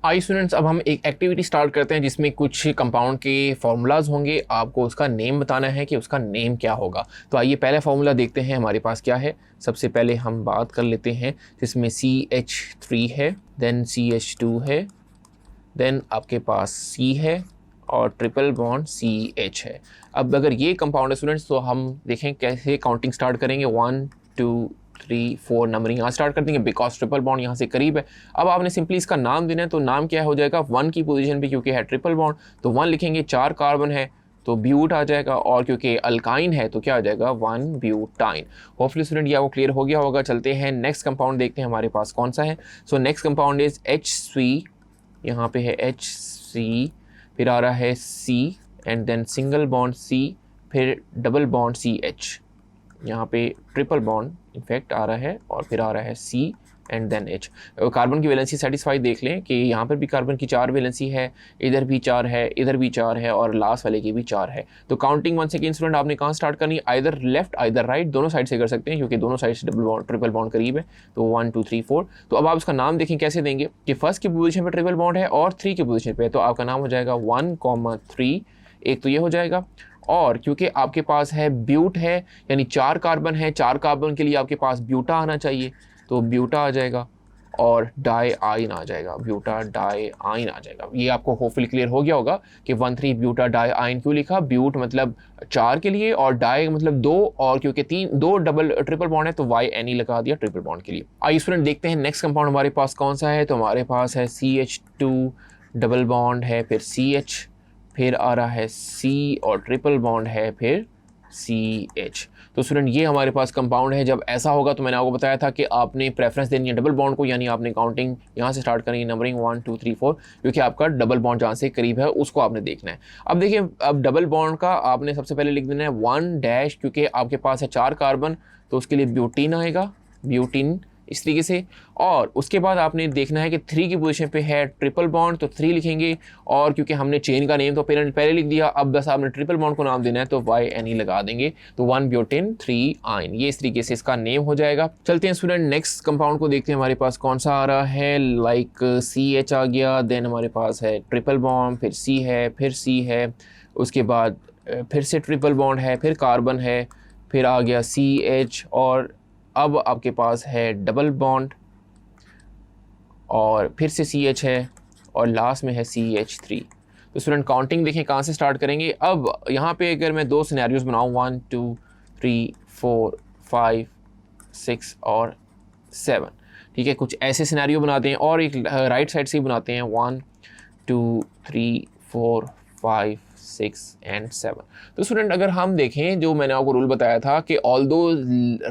आइए स्टूडेंट्स, अब हम एक एक्टिविटी स्टार्ट करते हैं जिसमें कुछ कंपाउंड के फार्मूलाज होंगे। आपको उसका नेम बताना है कि उसका नेम क्या होगा। तो आइए पहले फार्मूला देखते हैं हमारे पास क्या है। सबसे पहले हम बात कर लेते हैं जिसमें CH3 है, देन CH2 है, देन आपके पास C है और ट्रिपल बॉन्ड CH है। अब अगर ये कंपाउंड है स्टूडेंट्स तो हम देखें कैसे काउंटिंग स्टार्ट करेंगे। 1 2 3 4 नंबरिंग यहाँ स्टार्ट कर देंगे बिकॉज ट्रिपल बॉन्ड यहाँ से करीब है। अब आपने सिंपली इसका नाम देना है, तो नाम क्या हो जाएगा 1 की पोजीशन पे, क्योंकि है ट्रिपल बॉन्ड तो 1 लिखेंगे। 4 कार्बन है तो ब्यूट आ जाएगा, और क्योंकि अल्काइन है तो क्या आ जाएगा 1 ब्यूटाइन। होपफुली स्टूडेंट ये आपको क्लियर हो गया होगा। चलते हैं नेक्स्ट कंपाउंड देखते हैं हमारे पास कौन सा है। So next compound is HC, यहाँ पे है HC, फिर आ रहा है C and then single bond C, फिर डबल बॉन्ड CH, यहाँ पे ट्रिपल बॉन्ड इनफैक्ट आ रहा है, और फिर आ रहा है C and then H। Carbon की वैलेंसी सेटिस्फाई देख लें कि यहाँ पर भी कार्बन की 4 वैलेंसी है, इधर भी 4 है, इधर भी 4 है, और लास्ट वाले की भी 4 है। तो काउंटिंग वन सेकेंड स्टूडेंट आपने कहाँ स्टार्ट करनी है, आइदर लेफ्ट आइदर राइट, दोनों साइड से कर सकते हैं क्योंकि दोनों साइड से डबल बॉन्ड ट्रिपल बॉन्ड करीब है। तो 1 2 3 4। तो अब आप उसका नाम देखें कैसे देंगे कि फर्स्ट की पोजीशन पे ट्रिपल बॉन्ड है और 3 की पोजीशन पे, तो आपका नाम हो जाएगा 1,3। एक तो ये हो जाएगा, और क्योंकि आपके पास है ब्यूट है यानी 4 कार्बन है, 4 कार्बन के लिए आपके पास ब्यूटा आना चाहिए, तो ब्यूटा आ जाएगा और डाई आइन आ जाएगा, ब्यूटा डाई आइन आ जाएगा। ये आपको होपफुली क्लियर हो गया होगा कि 1,3 ब्यूटा डाई आइन क्यों लिखा। ब्यूट मतलब 4 के लिए और डाई मतलब 2, और क्योंकि 2 डबल ट्रिपल बॉन्ड है तो YNE लगा दिया ट्रिपल बॉन्ड के लिए। आइए स्टूडेंट देखते हैं नेक्स्ट कंपाउंड हमारे पास कौन सा है। तो हमारे पास है CH2 डबल बॉन्ड है, फिर CH, फिर आ रहा है C और ट्रिपल बॉन्ड है, फिर CH। तो स्टूडेंट ये हमारे पास कंपाउंड है। जब ऐसा होगा तो मैंने आपको बताया था कि आपने प्रेफरेंस देनी है डबल बॉन्ड को, यानी आपने काउंटिंग यहाँ से स्टार्ट करनी है, नंबरिंग 1 2 3 4, क्योंकि आपका डबल बॉन्ड जहाँ से करीब है उसको आपने देखना है। अब देखिए, अब डबल बॉन्ड का आपने सबसे पहले लिख देना है 1 डैश, क्योंकि आपके पास है 4 कार्बन तो उसके लिए ब्यूटीन आएगा, ब्यूटीन इस तरीके से। और उसके बाद आपने देखना है कि 3 की पोजीशन पे है ट्रिपल बॉन्ड तो 3 लिखेंगे, और क्योंकि हमने चेन का नेम तो पहले लिख दिया, अब बस आपने ट्रिपल बॉन्ड को नाम देना है तो YNE लगा देंगे, तो 1 ब्यूटेन 3 आइन, ये इस तरीके से इसका नेम हो जाएगा। चलते हैं स्टूडेंट नेक्स्ट कंपाउंड को देखते हैं हमारे पास कौन सा आ रहा है। लाइक CH आ गया, देन हमारे पास है ट्रिपल बॉन्ड, फिर C है, फिर C है, उसके बाद फिर से ट्रिपल बॉन्ड है, फिर कार्बन है, फिर आ गया CH, और अब आपके पास है डबल बॉन्ड, और फिर से CH है, और लास्ट में है CH3। तो स्टूडेंट काउंटिंग देखें कहाँ से स्टार्ट करेंगे। अब यहाँ पे अगर मैं 2 सिनेरियोज बनाऊँ 1 2 3 4 5 6 और 7, ठीक है, कुछ ऐसे सिनेरियो बनाते हैं, और एक राइट साइड से ही बनाते हैं 1 2 3 4 5 6 एंड 7। तो स्टूडेंट अगर हम देखें, जो मैंने आपको रूल बताया था कि ऑल्दो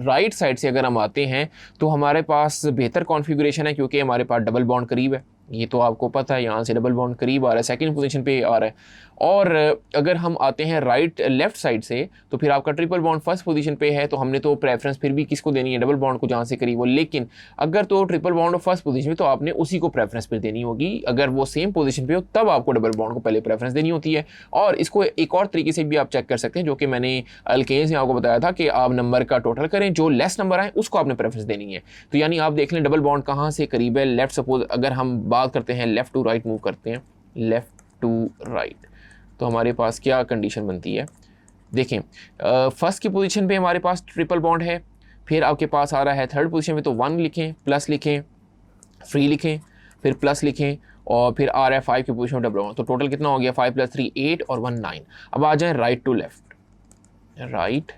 राइट साइड से अगर हम आते हैं तो हमारे पास बेहतर कॉन्फ़िगरेशन है, क्योंकि हमारे पास डबल बॉन्ड करीब है, ये तो आपको पता है, यहाँ से डबल बॉन्ड करीब आ रहा है, सेकंड पोजीशन पे आ रहा है। और अगर हम आते हैं लेफ्ट साइड से तो फिर आपका ट्रिपल बॉन्ड फर्स्ट पोजीशन पे है, तो हमने तो प्रेफरेंस फिर भी किसको देनी है, डबल बॉन्ड को जहाँ से करीब हो। लेकिन अगर तो ट्रिपल बॉन्ड फर्स्ट पोजीशन पे तो आपने उसी को प्रेफरेंस फिर देनी होगी, अगर वो सेम पोजीशन पे हो तब आपको डबल बॉन्ड को पहले प्रेफरेंस देनी होती है। और इसको एक और तरीके से भी आप चेक कर सकते हैं, जो कि मैंने अल्केन्स में आपको बताया था कि आप नंबर का टोटल करें, जो लेस नंबर आए उसको आपने प्रेफरेंस देनी है। तो यानी आप देख लें डबल बॉन्ड कहाँ से करीब है। लेफ्ट, सपोज अगर हम बात करते हैं लेफ्ट टू राइट मूव करते हैं, लेफ्ट टू राइट, तो हमारे पास क्या कंडीशन बनती है। देखें, फर्स्ट की पोजीशन पे हमारे पास ट्रिपल बॉन्ड है, फिर आपके पास आ रहा है थर्ड पोजीशन पे, तो 1 लिखें, प्लस लिखें, फ्री लिखें, फिर प्लस लिखें, और फिर आ रहा है 5 की पोजीशन में डबल बॉन्ड, तो टोटल कितना हो गया 5 + 3 8 और 1 9। अब आ जाए right to left, right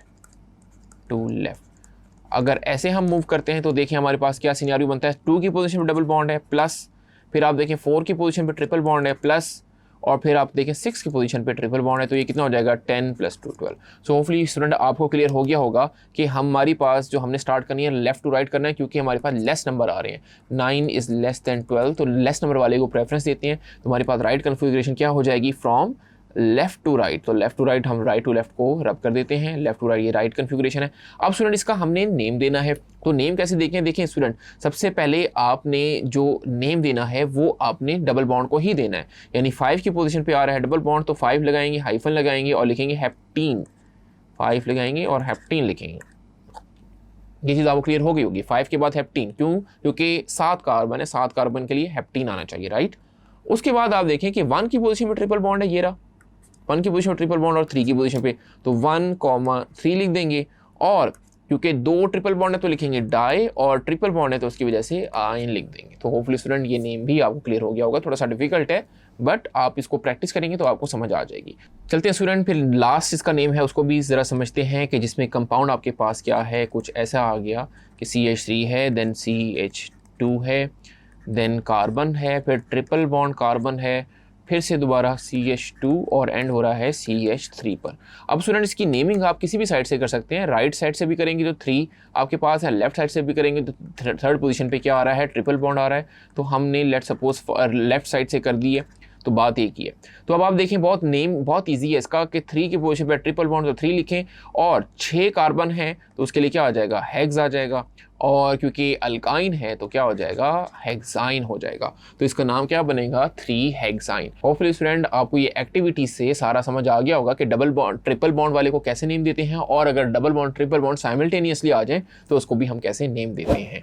to left. अगर ऐसे हम मूव करते हैं तो देखिए हमारे पास क्या सिनेरियो बनता है। 2 की पोजीशन पे डबल बॉन्ड है, प्लस, फिर आप देखें 4 की पोजीशन पे ट्रिपल बॉन्ड है, प्लस, और फिर आप देखें 6 की पोजीशन पे ट्रिपल बॉन्ड है, तो ये कितना हो जाएगा 10 + 2 12। सो होपफुली स्टूडेंट आपको क्लियर हो गया होगा कि हमारी पास जो हमने स्टार्ट करनी है लेफ्ट टू राइट करना है, क्योंकि हमारे पास लेस नंबर आ रहे हैं, 9 इज़ लेस देन 12, तो लेस नंबर वाले को प्रेफरेंस देते हैं। तो हमारे पास राइट कन्फिगरेशन क्या हो जाएगी, फ्रॉम लेफ्ट टू राइट। तो लेफ्ट टू राइट हम राइट टू लेफ्ट को रब कर देते हैं, लेफ्ट टू राइट ये राइट कन्फिगरेशन है। अब स्टूडेंट इसका हमने नेम देना है, तो नेम कैसे देखें स्टूडेंट, सबसे पहले आपने जो नेम देना है वो आपने डबल बॉन्ड को ही देना है। यानी 5 की पोजीशन पे आ रहा है डबल बॉन्ड, तो 5 लगाएंगे, हाइफन लगाएंगे और लिखेंगे हेप्टीन, 5 लगाएंगे और हेप्टीन लिखेंगे। ये चीज़ आपको क्लियर हो गई होगी। 5 के बाद हेप्टीन, क्यों, क्योंकि 7 कार्बन है, 7 कार्बन के लिए हेप्टीन आना चाहिए, राइट। उसके बाद आप देखें कि 1 की पोजीशन पे ट्रिपल बॉन्ड है, ये रहा 1 की पोजीशन पे ट्रिपल बॉन्ड और 3 की पोजीशन पे, तो 1,3 लिख देंगे। और क्योंकि 2 ट्रिपल बॉन्ड है तो लिखेंगे डाई, और ट्रिपल बॉन्ड है तो उसकी वजह से आइन लिख देंगे। तो होपफुली स्टूडेंट ये नेम भी आपको क्लियर हो गया होगा, थोड़ा सा डिफिकल्ट है बट आप इसको प्रैक्टिस करेंगे तो आपको समझ आ जाएगी। चलते हैं स्टूडेंट, फिर लास्ट इसका नेम है उसको भी ज़रा समझते हैं कि जिसमें कंपाउंड आपके पास क्या है, कुछ ऐसा आ गया कि CH3 है, देन CH2 है, देन कार्बन है, फिर ट्रिपल बॉन्ड कार्बन है, फिर से दोबारा CH2 और एंड हो रहा है CH3 पर। अब स्टूडेंट इसकी नेमिंग आप किसी भी साइड से कर सकते हैं, राइट साइड से भी करेंगे तो 3 आपके पास है, लेफ्ट साइड से भी करेंगे तो थर्ड पोजीशन पे क्या आ रहा है, ट्रिपल बॉन्ड आ रहा है। तो हमने लेट सपोज लेफ्ट साइड से कर दी है, तो बात एक ही है। तो अब आप देखें बहुत नेम बहुत इजी है इसका कि 3 की पोजीशन पे ट्रिपल बॉन्ड तो 3 लिखें, और 6 कार्बन है तो उसके लिए क्या आ जाएगा, हेक्स आ जाएगा, और क्योंकि अल्काइन है तो क्या हो जाएगा, हेक्साइन हो जाएगा। तो इसका नाम क्या बनेगा, 3 हेक्साइन। होपफुली स्टूडेंट आपको ये एक्टिविटी से सारा समझ आ गया होगा कि डबल बॉन्ड ट्रिपल बॉन्ड वाले को कैसे नेम देते हैं, और अगर double bond triple bond simultaneously आ जाए तो उसको भी हम कैसे नेम देते हैं।